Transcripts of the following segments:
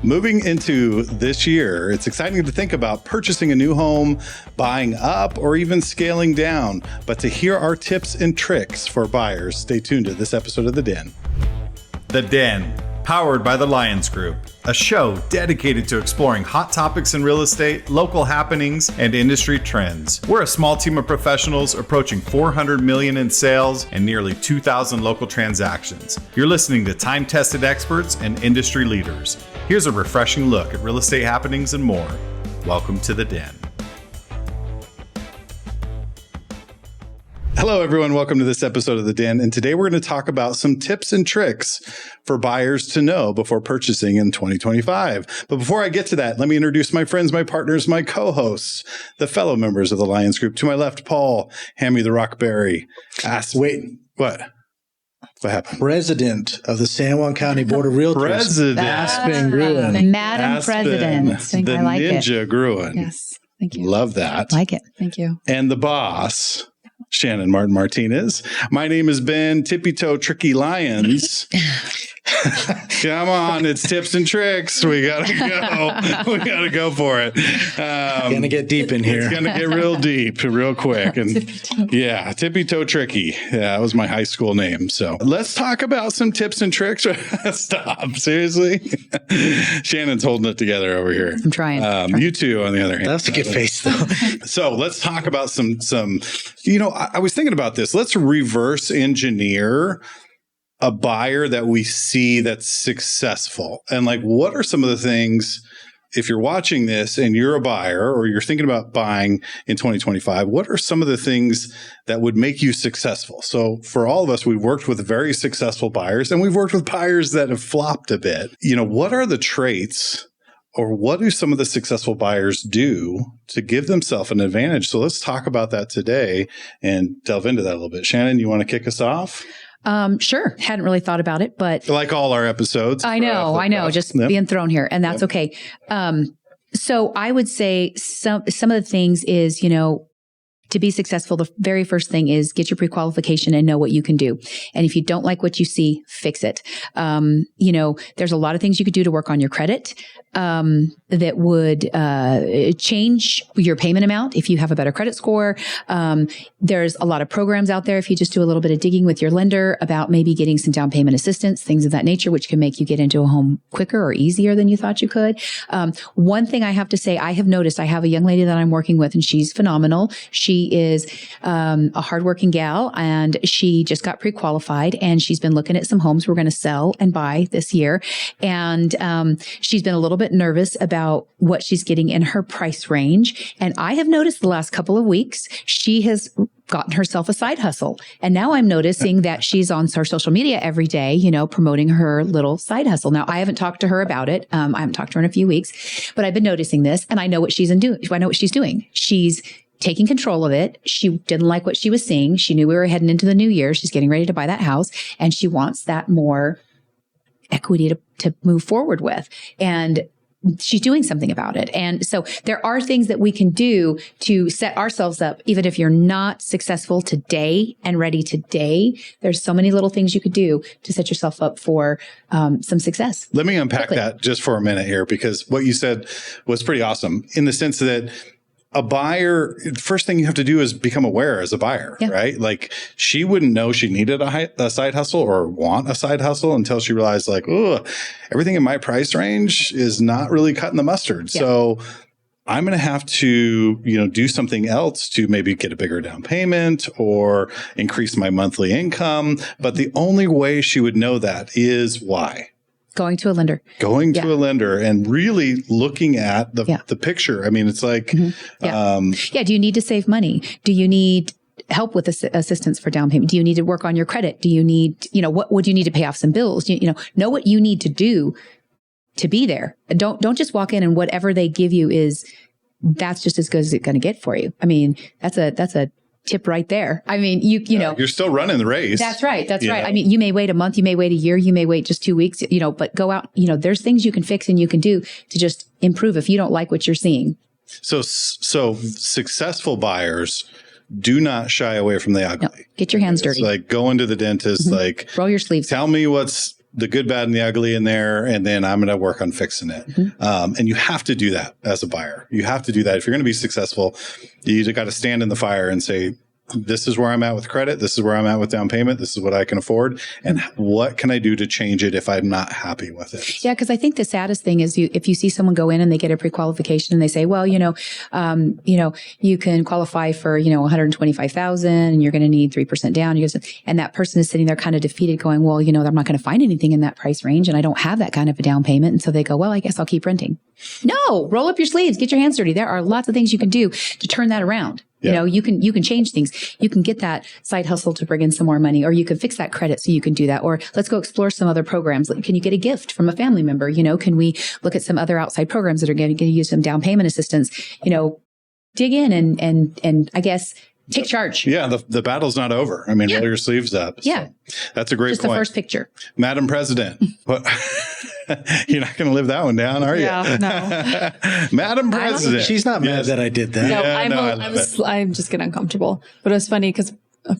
Moving into this year, it's exciting to think about purchasing a new home, buying up, or even scaling down. But to hear our tips and tricks for buyers, stay tuned to this episode of The Den. The Den, powered by the Lyons Group, a show dedicated to exploring hot topics in real estate, local happenings, and industry trends. We're a small team of professionals approaching $400 million in sales and nearly 2,000 local transactions. You're listening to time-tested experts and industry leaders. Here's a refreshing look at real estate happenings and more. Welcome to The Den. Hello, everyone. Welcome to this episode of The Den. And today we're going to talk about some tips and tricks for buyers to know before purchasing in 2025. But before I get to that, let me introduce my friends, my partners, my co-hosts, the fellow members of the Lyons Group. To my left, Paul, Hammy the Rockberry. Wait. What? What happened? President of the San Juan County Board of Realtors. President. Aspen Groen. Madam Aspen, President. the I like Ninja it. Groen. Yes. Thank you. Love that. Like it. Thank you. And the boss, Shannon Martin Martinez. My name is Ben Tippy Toe Tricky Lyons. Come on, it's tips and tricks. We gotta go. We gotta go for it. Gonna get deep in here. It's gonna get real deep, real quick. And yeah, Tippy Toe Tricky. Yeah, that was my high school name. So let's talk about some tips and tricks. Stop. Seriously? Shannon's holding it together over here. I'm trying. You two, on the other hand. That's a good face, though. So let's talk about some, I was thinking about this. Let's reverse engineer a buyer that we see that's successful. And like, what are some of the things, if you're watching this and you're a buyer or you're thinking about buying in 2025, what are some of the things that would make you successful? So for all of us, we've worked with very successful buyers and we've worked with buyers that have flopped a bit. What are the traits or what do some of the successful buyers do to give themselves an advantage? So let's talk about that today and delve into that a little bit. Shannon, you want to kick us off? Sure. Hadn't really thought about it, but like all our episodes. I know, just being thrown here, and that's okay. So I would say some of the things is, to be successful, the very first thing is get your pre-qualification and know what you can do. And if you don't like what you see, fix it. There's a lot of things you could do to work on your credit that would change your payment amount if you have a better credit score. There's a lot of programs out there if you just do a little bit of digging with your lender about maybe getting some down payment assistance, things of that nature, which can make you get into a home quicker or easier than you thought you could. One thing I have to say, I have noticed, I have a young lady that I'm working with and she's phenomenal. She is a hardworking gal and she just got pre-qualified and she's been looking at some homes we're going to sell and buy this year. And she's been a little bit nervous about what she's getting in her price range. And I have noticed the last couple of weeks, she has gotten herself a side hustle. And now I'm noticing that she's on her social media every day, promoting her little side hustle. Now, I haven't talked to her about it. I haven't talked to her in a few weeks, but I've been noticing this and I know what she's doing. She's taking control of it. She didn't like what she was seeing. She knew we were heading into the new year. She's getting ready to buy that house and she wants that more equity to move forward with. And she's doing something about it. And so there are things that we can do to set ourselves up, even if you're not successful today and ready today. There's so many little things you could do to set yourself up for some success. Let me unpack that just for a minute here, because what you said was pretty awesome in the sense that a buyer, the first thing you have to do is become aware as a buyer, right? Like she wouldn't know she needed a side hustle or want a side hustle until she realized like, oh, everything in my price range is not really cutting the mustard. Yeah. So I'm going to have to, do something else to maybe get a bigger down payment or increase my monthly income. But the only way she would know that is why? Going to a lender. To a lender and really looking at the picture. I mean, it's like, do you need to save money? Do you need help with assistance for down payment? Do you need to work on your credit? Do you need, what would you need to pay off some bills? Know what you need to do to be there. Don't just walk in and whatever they give you that's just as good as it's going to get for you. I mean, that's a tip right there. I mean, you're still running the race. That's right. That's right. I mean, you may wait a month, you may wait a year, you may wait just 2 weeks, but go out, there's things you can fix and you can do to just improve if you don't like what you're seeing. So successful buyers do not shy away from the ugly. No, get your hands dirty. It's like going to the dentist, like roll your sleeves. Tell me what's the good, bad, and the ugly in there, and then I'm going to work on fixing it. And you have to do that as a buyer. You have to do that. If you're going to be successful, you got to stand in the fire and say, this is where I'm at with credit. This is where I'm at with down payment. This is what I can afford. And what can I do to change it if I'm not happy with it? Yeah, because I think the saddest thing is if you see someone go in and they get a pre-qualification and they say, well, you can qualify for, $125,000 and you're going to need 3% down. And that person is sitting there kind of defeated going, well, I'm not going to find anything in that price range and I don't have that kind of a down payment. And so they go, well, I guess I'll keep renting. No, roll up your sleeves, get your hands dirty. There are lots of things you can do to turn that around. Yeah. You can change things. You can get that side hustle to bring in some more money, or you can fix that credit so you can do that. Or let's go explore some other programs. Can you get a gift from a family member? Can we look at some other outside programs that are going to use some down payment assistance? Dig in and I guess take charge. Yeah, the battle's not over. I mean, roll your sleeves up. Yeah. So that's a great Just point. the first picture. Madam President. You're not going to live that one down, are you? Yeah, no. Madam President. She's not mad that I did that. No, Yeah, I'm just getting uncomfortable. But it was funny because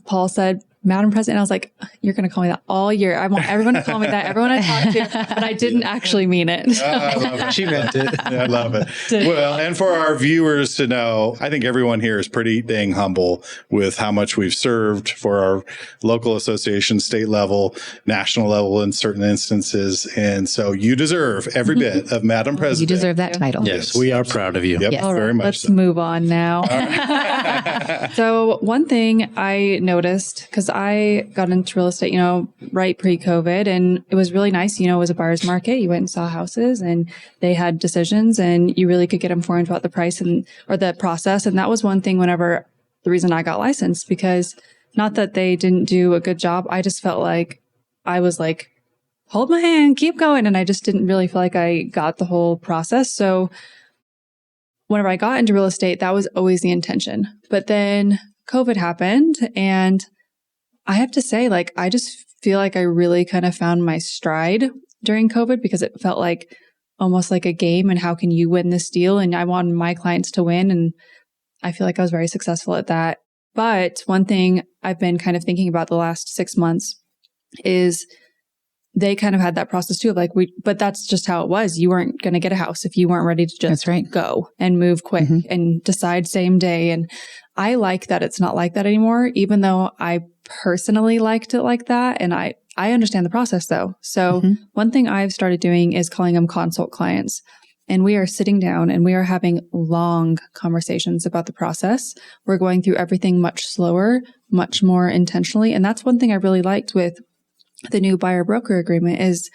Paul said, Madam President, I was like, you're going to call me that all year. I want everyone to call me that, everyone I talk to, but I didn't actually mean it. I love it. She meant it. I love it. Well, and for our viewers to know, I think everyone here is pretty dang humble with how much we've served for our local association, state level, national level in certain instances. And so you deserve every bit of Madam President. You deserve that title. Yes, we are proud of you. Yep, Yes. All right, very much let's so. move on now. So one thing I noticed, because I got into real estate, right pre-COVID, and it was really nice. It was a buyer's market. You went and saw houses and they had decisions and you really could get informed about the price or the process. And that was one thing the reason I got licensed, because not that they didn't do a good job. I just felt like I was like, hold my hand, keep going. And I just didn't really feel like I got the whole process. So whenever I got into real estate, that was always the intention. But then COVID happened, and I have to say, I just feel like I really kind of found my stride during COVID, because it felt like almost like a game, and how can you win this deal? And I wanted my clients to win. And I feel like I was very successful at that. But one thing I've been kind of thinking about the last 6 months is they kind of had that process too, of but that's just how it was. You weren't going to get a house if you weren't ready to just go and move quick and decide same day. And I like that it's not like that anymore, even though I personally liked it like that. And I understand the process though. So one thing I've started doing is calling them consult clients. And we are sitting down and we are having long conversations about the process. We're going through everything much slower, much more intentionally. And that's one thing I really liked with the new buyer broker agreement, is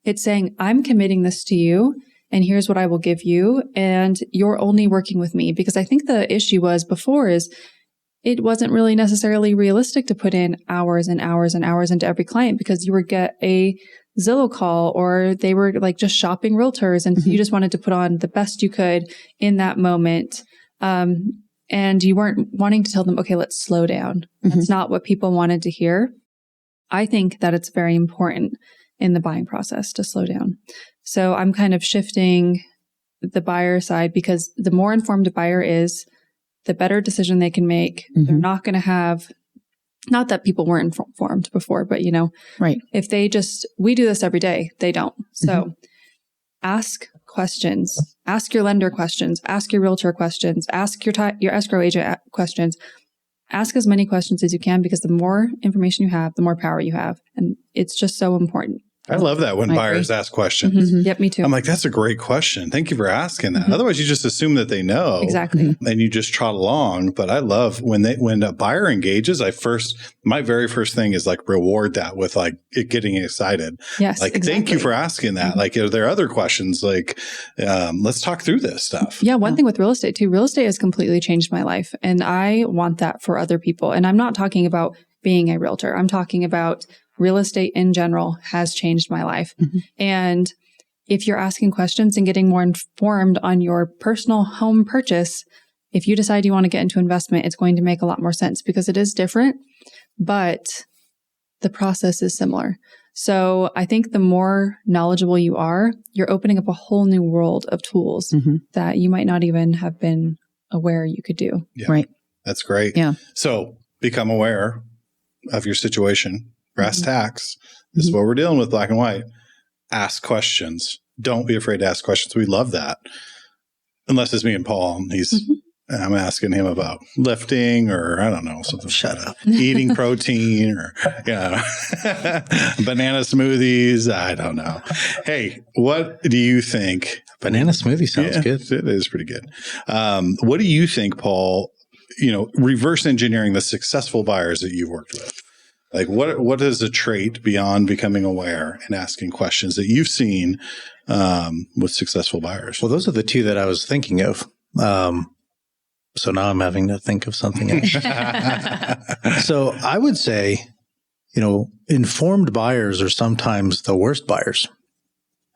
it's saying, I'm committing this to you and here's what I will give you. And you're only working with me. Because I think the issue was before is it wasn't really necessarily realistic to put in hours and hours and hours into every client, because you would get a Zillow call or they were just shopping realtors and you just wanted to put on the best you could in that moment. And you weren't wanting to tell them, okay, let's slow down. That's not what people wanted to hear. I think that it's very important in the buying process to slow down. So I'm kind of shifting the buyer side, because the more informed a buyer is, the better decision they can make. They're not going to have, not that people weren't informed before, but right. If we do this every day, they don't. So ask questions, ask your lender questions, ask your realtor questions, ask your escrow agent questions. Ask as many questions as you can, because the more information you have, the more power you have. And it's just so important. I love that when buyers ask questions. Yep, me too. I'm like, that's a great question. Thank you for asking that. Otherwise, you just assume that they know. Exactly. And you just trot along. But I love when a buyer engages, my very first thing is reward that with it getting excited. Yes. Thank you for asking that. Are there other questions? Let's talk through this stuff. Yeah. One thing with real estate too, real estate has completely changed my life. And I want that for other people. And I'm not talking about being a realtor. I'm talking about real estate in general has changed my life. And if you're asking questions and getting more informed on your personal home purchase, if you decide you want to get into investment, it's going to make a lot more sense, because it is different, but the process is similar. So I think the more knowledgeable you are, you're opening up a whole new world of tools that you might not even have been aware you could do. Yeah. Right. That's great. Yeah. So become aware of your situation. Brass tacks. This is what we're dealing with, black and white. Ask questions. Don't be afraid to ask questions. We love that. Unless it's me and Paul. I'm asking him about lifting or I don't know, something. Shut up. Eating protein or banana smoothies. I don't know. Hey, what do you think? Banana smoothie sounds good. It is pretty good. What do you think, Paul? Reverse engineering the successful buyers that you've worked with. Like what is a trait beyond becoming aware and asking questions that you've seen with successful buyers? Well, those are the two that I was thinking of. So now I'm having to think of something else. So I would say, informed buyers are sometimes the worst buyers.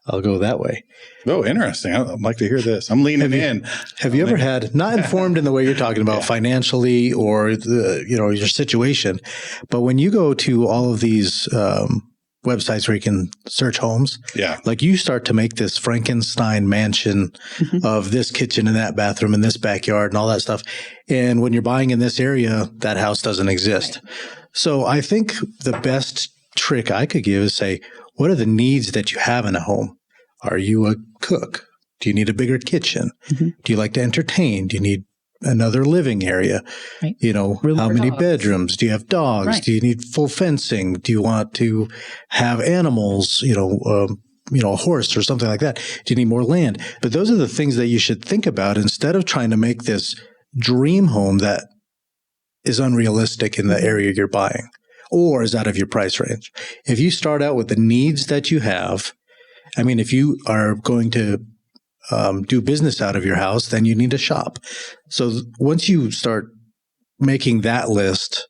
I'll go that way. Oh, interesting. I'd like to hear this. I'm leaning in. Have you ever had, not informed in the way you're talking about financially or your situation, but when you go to all of these websites where you can search homes, like you start to make this Frankenstein mansion of this kitchen and that bathroom and this backyard and all that stuff. And when you're buying in this area, that house doesn't exist. So I think the best trick I could give is say, what are the needs that you have in a home? Are you a cook? Do you need a bigger kitchen? Do you like to entertain? Do you need another living area? Right. How many bedrooms? Do you have dogs? Right. Do you need full fencing? Do you want to have animals, a horse or something like that? Do you need more land? But those are the things that you should think about instead of trying to make this dream home that is unrealistic in the area you're buying or is out of your price range. If you start out with the needs that you have, if you are going to do business out of your house, then you need to shop. So once you start making that list,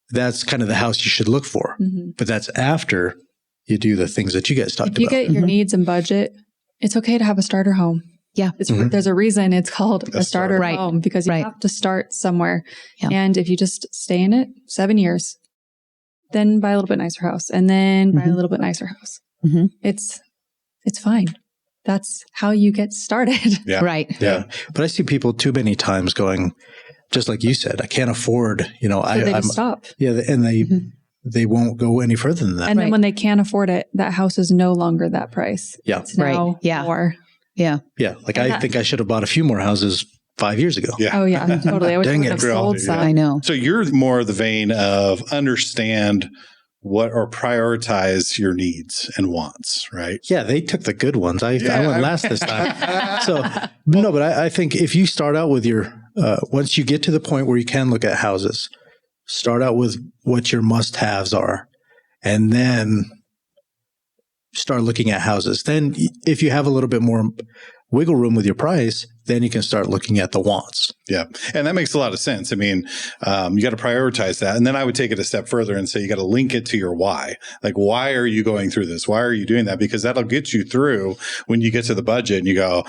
that's kind of the house you should look for. But that's after you do the things that you guys talked about. If you get your needs and budget, it's okay to have a starter home. Yeah. There's a reason it's called a starter home because you have to start somewhere. Yeah. And if you just stay in it 7 years, then buy a little bit nicer house and then buy a little bit nicer house. It's fine. That's how you get started. Yeah. Right. Yeah. But I see people too many times going, just like you said, I can't afford, they just stop. Yeah. And they won't go any further than that. And then when they can't afford it, that house is no longer that price. Yeah. It's now more. Yeah. Yeah. Like I think I should have bought a few more houses 5 years ago. Yeah. Oh yeah, totally. I wish I would have sold some. I know. So you're more of the vein of understand what or prioritize your needs and wants, right? Yeah, they took the good ones. I went last this time. So no, but I think if you start out with your once you get to the point where you can look at houses, start out with what your must-haves are, and then start looking at houses. Then if you have a little bit more wiggle room with your price, then you can start looking at the wants. Yeah. And that makes a lot of sense. You got to prioritize that. And then I would take it a step further and say, you got to link it to your why. Like, why are you going through this? Why are you doing that? Because that'll get you through when you get to the budget and you go,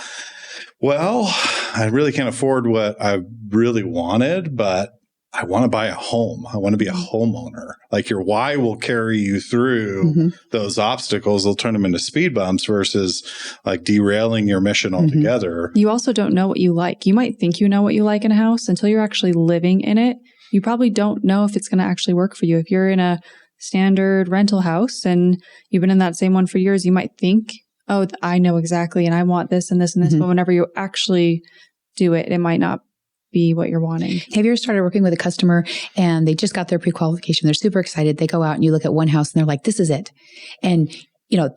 well, I really can't afford what I really wanted, but I want to buy a home. I want to be a homeowner. Like your why will carry you through those obstacles. They'll turn them into speed bumps versus like derailing your mission altogether. You also don't know what you like. You might think you know what you like in a house until you're actually living in it. You probably don't know if it's going to actually work for you. If you're in a standard rental house and you've been in that same one for years, you might think, oh, I know exactly and I want this and this and this. But whenever you actually do it, it might not be what you're wanting. Have you ever started working with a customer and they just got their pre-qualification? They're super excited. They go out and you look at one house and they're like, this is it. And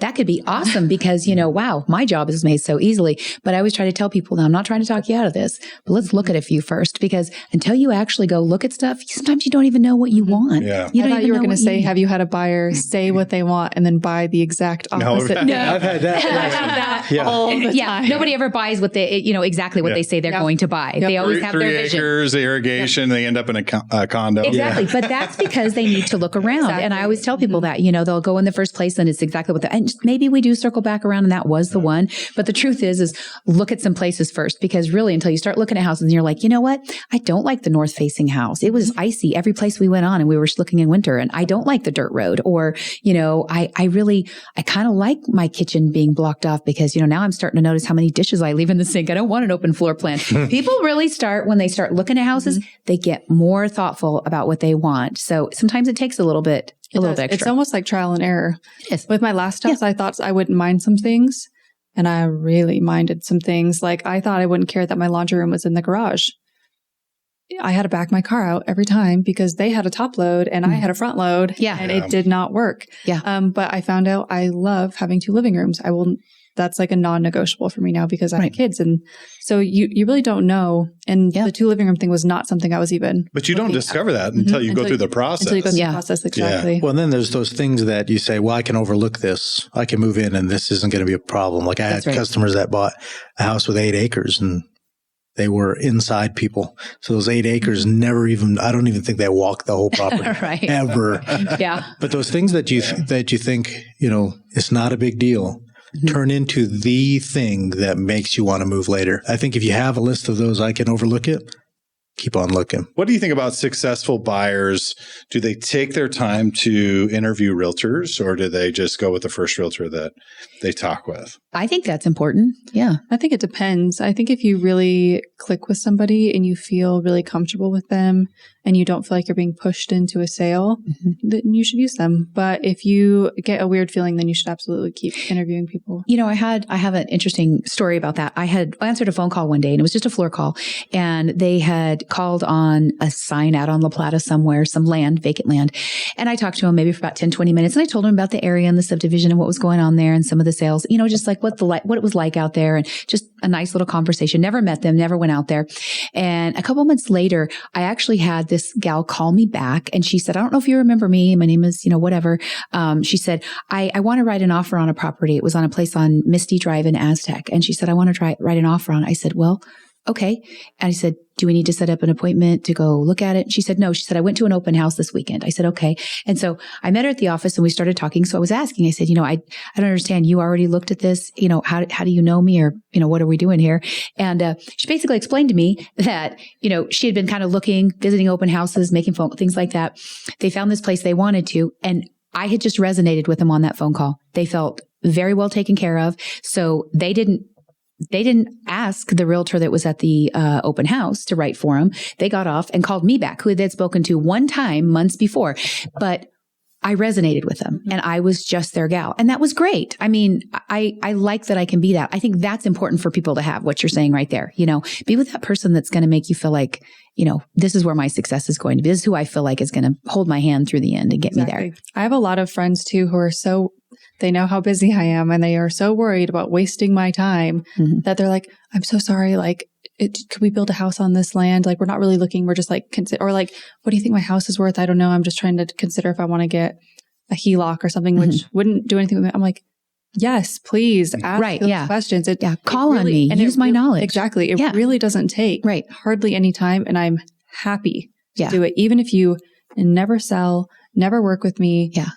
that could be awesome because, wow, my job is made so easily. But I always try to tell people, now I'm not trying to talk you out of this, but let's look at a few first, because until you actually go look at stuff, sometimes you don't even know what you want. Yeah. I thought you were going to say, have you had a buyer say what they want and then buy the exact opposite? No, I've had that. I have that all the time. Nobody ever buys what they, exactly what they say they're going to buy. They always have their vision. 3 acres, irrigation, they end up in a condo. Exactly. But that's because they need to look around. Exactly. And I always tell people that, they'll go in the first place and it's exactly what and maybe we do circle back around and that was the one. But the truth is look at some places first, because really until you start looking at houses and you're like, you know what? I don't like the north facing house. It was icy every place we went on and we were looking in winter, and I don't like the dirt road, or, I kind of like my kitchen being blocked off because, now I'm starting to notice how many dishes I leave in the sink. I don't want an open floor plan. People really start, when they start looking at houses, they get more thoughtful about what they want. So sometimes it takes a little bit a little bit extra. It's almost like trial and error. Yes. With my last house, I thought I wouldn't mind some things. And I really minded some things. Like I thought I wouldn't care that my laundry room was in the garage. I had to back my car out every time because they had a top load and I had a front load. Yeah. And it did not work. Yeah. But I found out I love having 2 living rooms. That's like a non-negotiable for me now because I have kids. And so you really don't know. And the 2 living room thing was not something I was even. But you don't discover that until you go through the process. Until you go through the process, exactly. Yeah. Well, and then there's those things that you say, well, I can overlook this. I can move in and this isn't going to be a problem. Like I had customers that bought a house with 8 acres and they were inside people. So those 8 acres I don't even think they walked the whole property ever. Yeah. But those things that you think, it's not a big deal. Turn into the thing that makes you want to move later. I think if you have a list of those, I can overlook it. Keep on looking. What do you think about successful buyers? Do they take their time to interview realtors or do they just go with the first realtor that they talk with? I think that's important. Yeah. I think it depends. I think if you really click with somebody and you feel really comfortable with them and you don't feel like you're being pushed into a sale, then you should use them. But if you get a weird feeling, then you should absolutely keep interviewing people. I have an interesting story about that. I had answered a phone call one day and it was just a floor call and they had called on a sign out on La Plata somewhere, some land, vacant land. And I talked to him maybe for about 10, 20 minutes and I told him about the area and the subdivision and what was going on there and some of the sales, just like what it was like out there and just a nice little conversation. Never met them, never went out there. And a couple months later, I actually had this gal call me back and she said, I don't know if you remember me. My name is, whatever. She said, I want to write an offer on a property. It was on a place on Misty Drive in Aztec. And she said, I want to write an offer on it. I said, well, okay. And I said, do we need to set up an appointment to go look at it? And she said, no. She said, I went to an open house this weekend. I said, okay. And so I met her at the office and we started talking. So I was asking, I said, I don't understand. You already looked at this. How do you know me or, what are we doing here? And, she basically explained to me that, she had been kind of looking, visiting open houses, making phone, things like that. They found this place they wanted to. And I had just resonated with them on that phone call. They felt very well taken care of. So they didn't ask the realtor that was at the open house to write for them. They got off and called me back, who they'd spoken to one time months before. But I resonated with them and I was just their gal. And that was great. I mean, I like that I can be that. I think that's important for people to have what you're saying right there. Be with that person that's going to make you feel like, this is where my success is going to be. This is who I feel like is going to hold my hand through the end and get me there. I have a lot of friends too who are they know how busy I am and they are so worried about wasting my time that they're like, I'm so sorry. Like, could we build a house on this land? Like, we're not really looking. We're just like, or like, what do you think my house is worth? I don't know. I'm just trying to consider if I want to get a HELOC or something, which wouldn't do anything with me. I'm like, yes, please ask those questions. Call on me. Use my knowledge. Exactly. It really doesn't take hardly any time. And I'm happy to do it. Even if you never sell, never work with me. Yeah.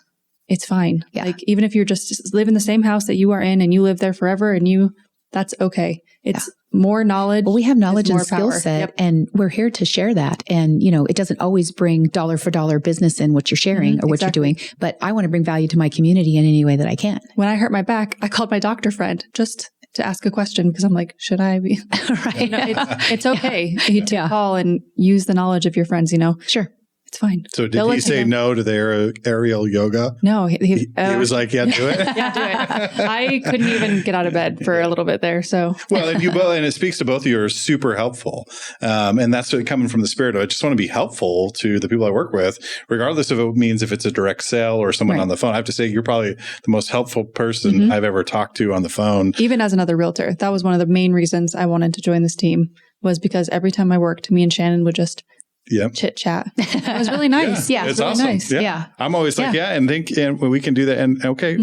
It's fine. Yeah. Like, even if you're just live in the same house that you are in and you live there forever and that's okay. It's more knowledge. Well, we have knowledge and skill set and we're here to share that. And, it doesn't always bring dollar for dollar business in what you're sharing or what you're doing, but I want to bring value to my community in any way that I can. When I hurt my back, I called my doctor friend just to ask a question because I'm like, should I be? Right. It's okay to call and use the knowledge of your friends, Sure. It's fine. So did he say no to the aerial yoga? No. He was like, yeah, do it. Yeah, do it. I couldn't even get out of bed for a little bit there. So well, and it speaks to both of you are super helpful. And that's coming from the spirit of I just want to be helpful to the people I work with, regardless of if it's a direct sale or someone on the phone. I have to say you're probably the most helpful person I've ever talked to on the phone. Even as another realtor. That was one of the main reasons I wanted to join this team was because every time I worked, me and Shannon would just chit chat. It was really nice. Yeah, it's really awesome. Nice. Yeah. I'm always like, and we can do that. And okay.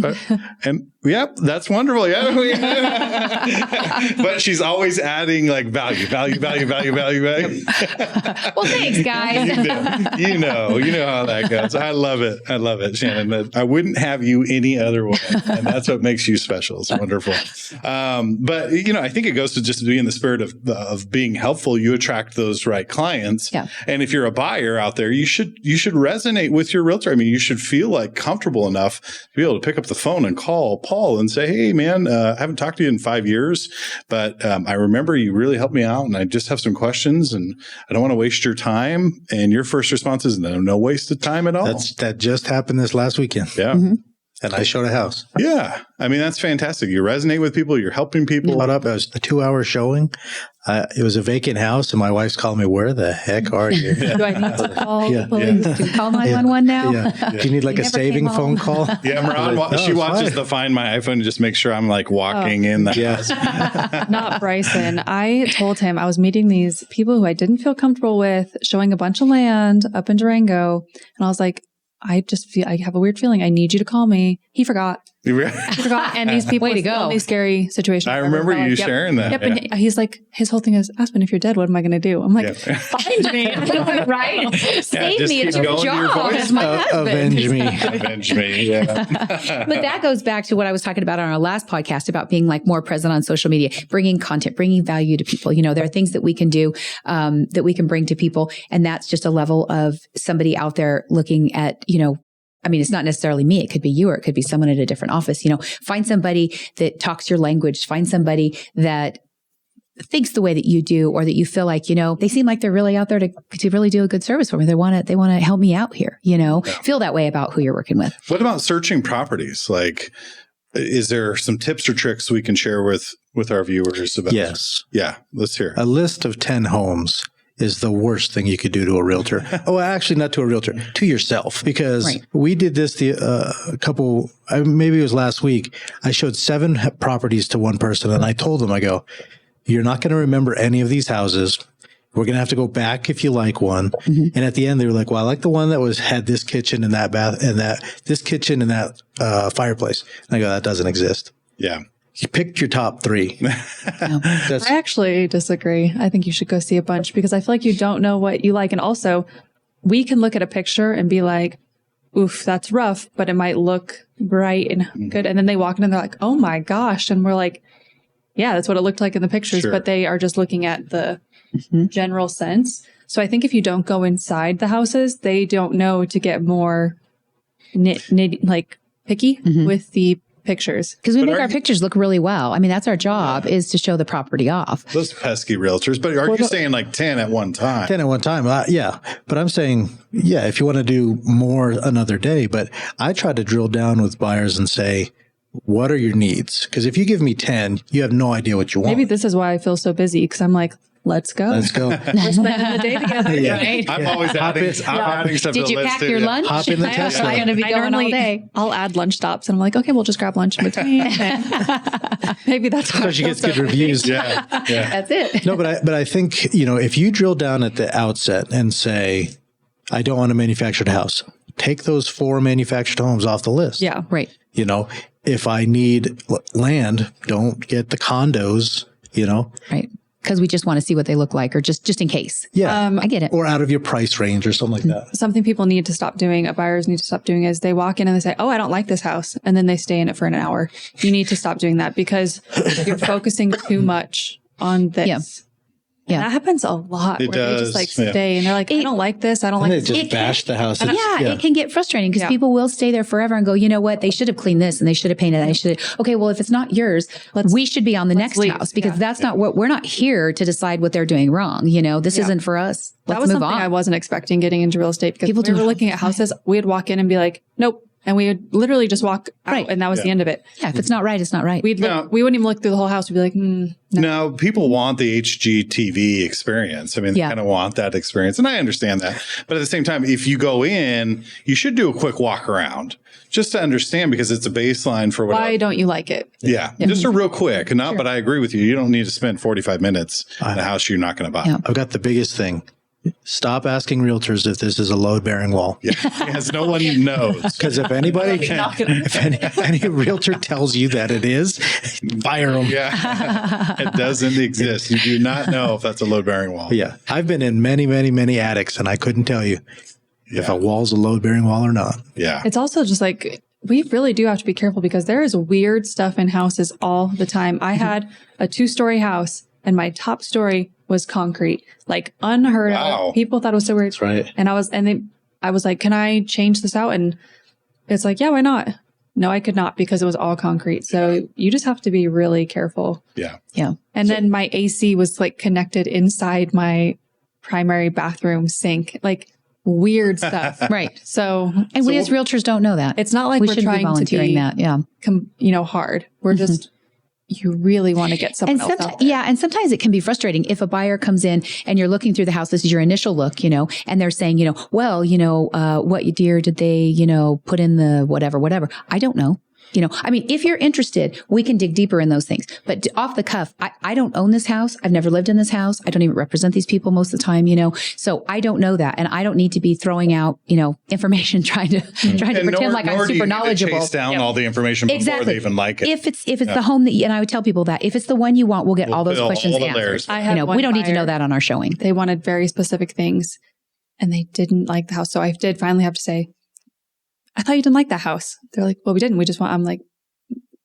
And that's wonderful. Yeah. But she's always adding like value. Well, thanks, guys. You know how that goes. I love it, Shannon. I wouldn't have you any other way. And that's what makes you special. It's wonderful. But I think it goes to just be in the spirit of being helpful. You attract those right clients. Yeah. And if you're a buyer out there, you should resonate with your realtor. I mean, you should feel like comfortable enough to be able to pick up the phone and call Paul call and say, hey, man, I haven't talked to you in 5 years, but I remember you really helped me out and I just have some questions and I don't want to waste your time. And your first response is no waste of time at all. That just happened this last weekend. Yeah. And I showed a house. Yeah. I mean, that's fantastic. You resonate with people. You're helping people. Brought up, it was a 2-hour showing. It was a vacant house, and my wife's calling me, where the heck are you? Do I need to call Yeah, police? yeah. Do you call 911 now? Yeah. Do you need like a never saving came phone home. call? Yeah, Maran, she it's watches fine. the Find My iPhone and just make sure I'm like walking in the house. Not Bryson. I told him I was meeting these people who I didn't feel comfortable with, showing a bunch of land up in Durango. And I was like, I have a weird feeling. I need you to call me. He forgot. He forgot. And these people Way to are go. in these scary situations. I remember you Like, sharing that. Yep. And he's like, his whole thing is, Aspen, if you're dead, what am I going to do? I'm like, Yeah. find me. Right? Save just me. It's keep your going to your job voice. as my husband. Avenge me. Avenge me. Yeah. But that goes back to what I was talking about on our last podcast about being like more present on social media, bringing content, bringing value to people. You know, there are things that we can do, that we can bring to people. And that's just a level of somebody out there looking at, you know, I mean, it's not necessarily me. It could be you, or it could be someone at a different office. You know, find somebody that talks your language. Find somebody that thinks the way that you do, or that you feel like, you know, they seem like they're really out there to really do a good service for me. They want to help me out here. You know, feel that way about who you're working with. What about searching properties? Like, is there some tips or tricks we can share with our viewers about? Yes. Yeah. Let's hear it. A list of 10 homes is the worst thing you could do to a realtor. Oh, actually, not to a realtor, to yourself. Because we did this maybe it was last week. I showed 7 properties to one person, and I told them, I go, you're not going to remember any of these houses. We're going to have to go back if you like one. And at the end, they were like, well, I like the one that had this kitchen and that bath and this kitchen and that fireplace. And I go, that doesn't exist. Yeah. You picked your top 3. I actually disagree. I think you should go see a bunch, because I feel like you don't know what you like. And also, we can look at a picture and be like, oof, that's rough, but it might look bright and good. And then they walk in and they're like, oh my gosh. And we're like, yeah, that's what it looked like in the pictures, Sure. but they are just looking at the general sense. So I think if you don't go inside the houses, they don't know to get more picky with the pictures. Because we make our pictures look really well. I mean, that's our job, is to show the property off. Those pesky realtors. But are you saying like 10 at one time? 10 at one time. Yeah. But I'm saying, yeah, if you want to do more another day, but I try to drill down with buyers and say, what are your needs? Because if you give me 10, you have no idea what you want. Maybe this is why I feel so busy, because I'm like, let's go. Let's go. We're spending the day together. Yeah. Right? I'm always adding stuff to Did the you list pack too. your lunch? Hop in the Tesla. I'm going to be I going all normally- day. I'll add lunch stops, and I'm like, okay, we'll just grab lunch in between. Maybe that's why So she gets good reviews. Yeah. Yeah. That's it. No, but I think, if you drill down at the outset and say, I don't want a manufactured house, take those 4 manufactured homes off the list. Yeah. Right. If I need land, don't get the condos, Right. Because we just want to see what they look like, or just in case. Yeah. I get it. Or out of your price range or something like that. Something people need to stop doing, buyers need to stop doing, is they walk in and they say, oh, I don't like this house. And then they stay in it for an hour. You need to stop doing that, because you're focusing too much on this. Yeah. Yeah. And that happens a lot, It where does, they just stay and they're like, I don't like this. I don't And like they this. just bash the house. It can get frustrating, because Yeah. people will stay there forever and go, you know what? They should have cleaned this and they should have painted that. They should have. Okay, well, if it's not yours, we should be on the next leave. house, because Yeah. that's not what we're not here to decide what they're doing wrong. This isn't for us. That Let's was move something on. I wasn't expecting getting into real estate, because People when we do were it looking at houses, we'd walk in and be like, nope. And we would literally just walk out, Right. and that was the end of it. Yeah, if it's not right, it's not right. We wouldn't even look through the whole house. We'd be like, no. No, people want the HGTV experience. I mean, they kind of want that experience. And I understand that. But at the same time, if you go in, you should do a quick walk around just to understand, because it's a baseline for what. Why don't you like it? Yeah. Just a real quick. But I agree with you. You don't need to spend 45 minutes in a house you're not going to buy. Yeah. I've got the biggest thing. Stop asking realtors if this is a load-bearing wall. Yeah. Because no one knows. Because if if any realtor tells you that it is, fire them. Yeah. It doesn't exist. You do not know if that's a load-bearing wall. Yeah. I've been in many, many, many attics, and I couldn't tell you if a wall's a load-bearing wall or not. Yeah. It's also just like, we really do have to be careful, because there is weird stuff in houses all the time. I had a 2-story house, and my top story was concrete, like unheard of. People thought it was so weird. That's right. And I was like, can I change this out? And it's like, yeah, why not? No, I could not because it was all concrete. So you just have to be really careful. Yeah. Yeah. And then my AC was like connected inside my primary bathroom sink, like weird stuff. Right. So, we as realtors don't know that. it's not like we we're shouldn't be trying to volunteering be that. Yeah. hard. We're just, you really want to get someone else out there. Yeah. And sometimes it can be frustrating if a buyer comes in and you're looking through the house. This is your initial look, and they're saying, well, what dear did they, put in the whatever. I don't know. If you're interested, we can dig deeper in those things. But off the cuff, I don't own this house. I've never lived in this house. I don't even represent these people most of the time, so I don't know that. And I don't need to be throwing out, information, trying to pretend like I'm super knowledgeable. Chase down all the information before they even like it. If it's the home that, and I would tell people that if it's the one you want, we'll get all those questions answered. I have we don't need to know that on our showing. They wanted very specific things and they didn't like the house. So I did finally have to say, I thought you didn't like that house. They're like, well, we didn't. We just want, I'm like,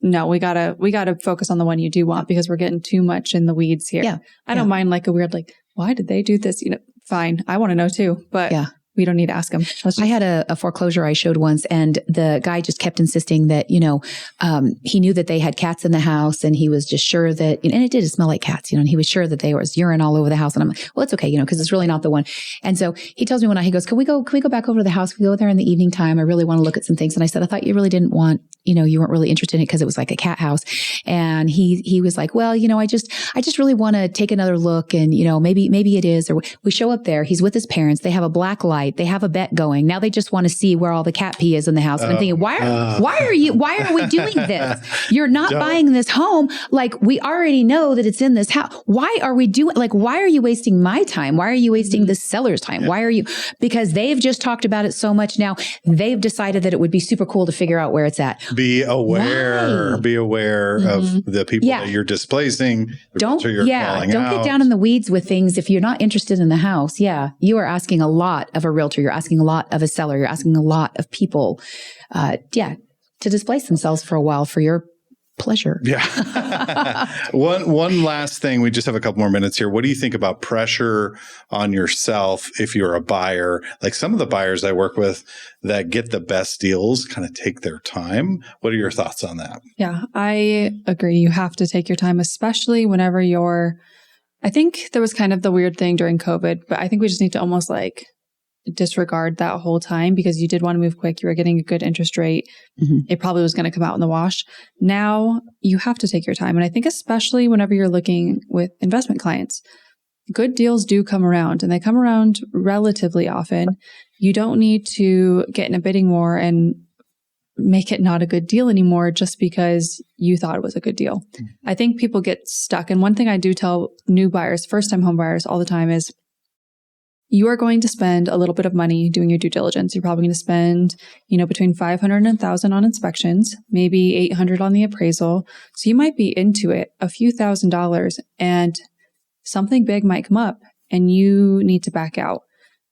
no, we gotta focus on the one you do want because we're getting too much in the weeds here. Yeah. I don't mind like a weird, like, why did they do this? Fine. I want to know too, but we don't need to ask them. I had a foreclosure I showed once, and the guy just kept insisting that, he knew that they had cats in the house, and he was just sure that, and it did smell like cats, and he was sure that there was urine all over the house. And I'm like, well, it's okay, because it's really not the one. And so he tells me one night, he goes, can we go back over to the house? Can we go there in the evening time? I really want to look at some things. And I said, I thought you really didn't want, you weren't really interested in it because it was like a cat house. And he was like, well, I just really want to take another look, and, maybe it is. Or we show up there, he's with his parents. They have a black light. They have a bet going. Now they just want to see where all the cat pee is in the house. And I'm thinking, why are we doing this? You're not buying this home. Like, we already know that it's in this house. Why are we doing, why are you wasting my time? Why are you wasting the seller's time? Why are you, because they've just talked about it so much now. They've decided that it would be super cool to figure out where it's at. Be aware of the people that you're displacing. Don't get down in the weeds with things. If you're not interested in the house, you are asking a lot of a realtor. You're asking a lot of a seller. You're asking a lot of people, to displace themselves for a while for your pleasure. Yeah. One last thing. We just have a couple more minutes here. What do you think about pressure on yourself if you're a buyer? Like some of the buyers I work with that get the best deals kind of take their time. What are your thoughts on that? Yeah, I agree. You have to take your time, especially whenever I think there was kind of the weird thing during COVID, but I think we just need to almost disregard that whole time because you did want to move quick. You were getting a good interest rate. It probably was going to come out in the wash. Now you have to take your time. And I think especially whenever you're looking with investment clients, good deals do come around and they come around relatively often. You don't need to get in a bidding war and make it not a good deal anymore just because you thought it was a good deal. I think people get stuck. And one thing I do tell new buyers, first-time home buyers all the time is you are going to spend a little bit of money doing your due diligence. You're probably going to spend, between $500 and $1,000 on inspections, maybe $800 on the appraisal. So you might be into it a few $1,000s and something big might come up and you need to back out.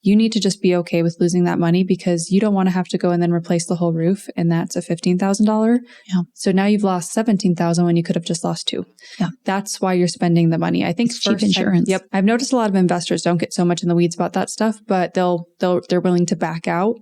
You need to just be okay with losing that money because you don't want to have to go and then replace the whole roof. And that's a $15,000. Yeah. So now you've lost $17,000 when you could have just lost $2,000. Yeah. That's why you're spending the money. I think it's cheap insurance. Yep. I've noticed a lot of investors don't get so much in the weeds about that stuff, but they're willing to back out.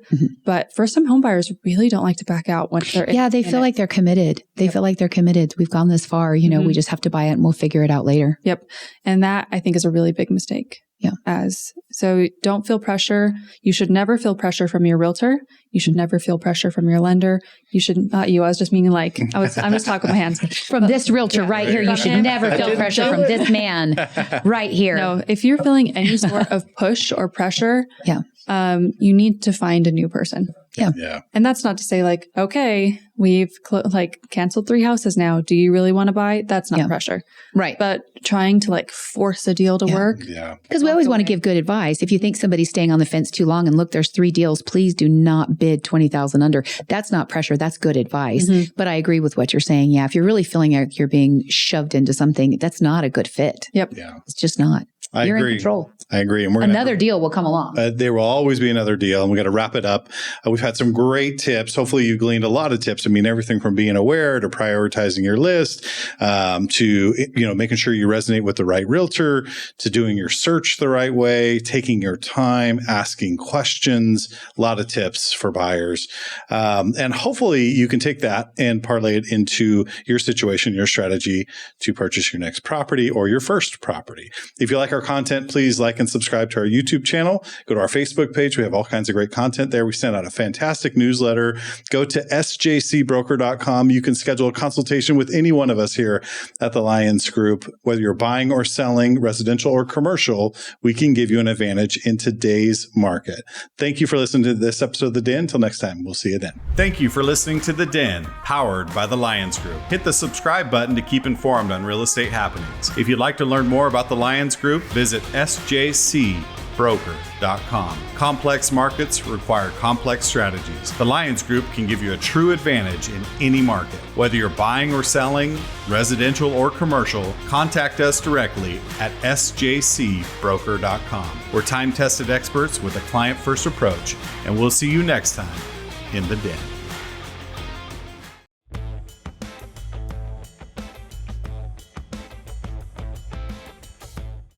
But first time home buyers really don't like to back out once they're they feel like they're committed. They feel like they're committed. We've gone this far, we just have to buy it and we'll figure it out later. Yep. And that I think is a really big mistake. Yeah. So don't feel pressure. You should never feel pressure from your realtor. You should never feel pressure from your lender. You should not you. I was just meaning I'm just talking with my hands. From this realtor right here, you should never feel pressure from this man right here. No, if you're feeling any sort of push or pressure, you need to find a new person. Yeah. And that's not to say okay, we've canceled 3 houses now. Do you really want to buy? That's not pressure. Right. But trying to force a deal to work. Yeah. Because we always want to give good advice. If you think somebody's staying on the fence too long and look, there's 3 deals, please do not bid 20,000 under. That's not pressure. That's good advice. But I agree with what you're saying. Yeah. If you're really feeling like you're being shoved into something, that's not a good fit. Yep. Yeah. It's just not. You're agree. in control. I agree. And another deal will come along. There will always be another deal, and we got to wrap it up. We've had some great tips. Hopefully you gleaned a lot of tips. I mean, everything from being aware to prioritizing your list, to, making sure you resonate with the right realtor, to doing your search the right way, taking your time, asking questions, a lot of tips for buyers. And hopefully you can take that and parlay it into your situation, your strategy to purchase your next property or your first property. If you like our content, please like and subscribe to our YouTube channel. Go to our Facebook page. We have all kinds of great content there. We send out a fantastic newsletter. Go to sjcbroker.com. You can schedule a consultation with any one of us here at the Lyons Group. Whether you're buying or selling, residential or commercial, we can give you an advantage in today's market. Thank you for listening to this episode of The Den. Until next time, we'll see you then. Thank you for listening to The Den, powered by the Lyons Group. Hit the subscribe button to keep informed on real estate happenings. If you'd like to learn more about the Lyons Group, visit sjcbroker.com. Complex markets require complex strategies. The Lyons Group can give you a true advantage in any market. Whether you're buying or selling, residential or commercial, contact us directly at sjcbroker.com. We're time-tested experts with a client-first approach, and we'll see you next time in The Den.